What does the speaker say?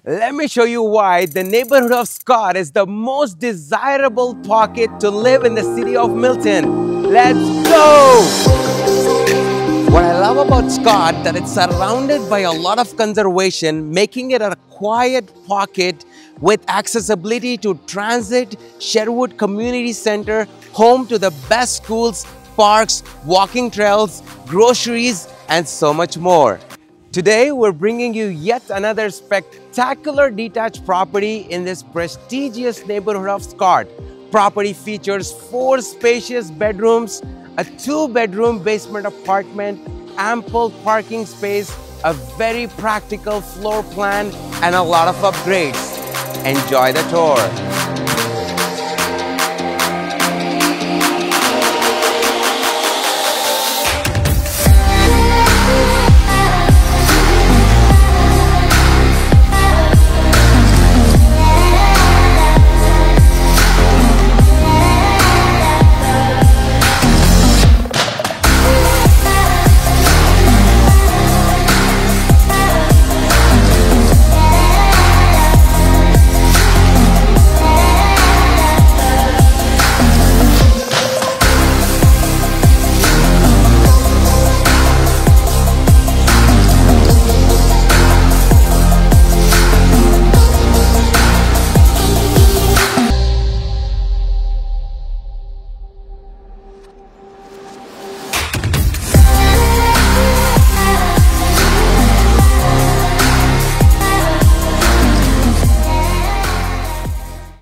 Let me show you why the neighborhood of Scott is the most desirable pocket to live in the city of Milton. Let's go! What I love about Scott that it's surrounded by a lot of conservation, making it a quiet pocket with accessibility to transit, Sherwood Community Centre, home to the best schools, parks, walking trails, groceries, and so much more. Today, we're bringing you yet another spectacular detached property in this prestigious neighborhood of Scott. Property features 4 spacious bedrooms, a 2-bedroom basement apartment, ample parking space, a very practical floor plan, and a lot of upgrades. Enjoy the tour.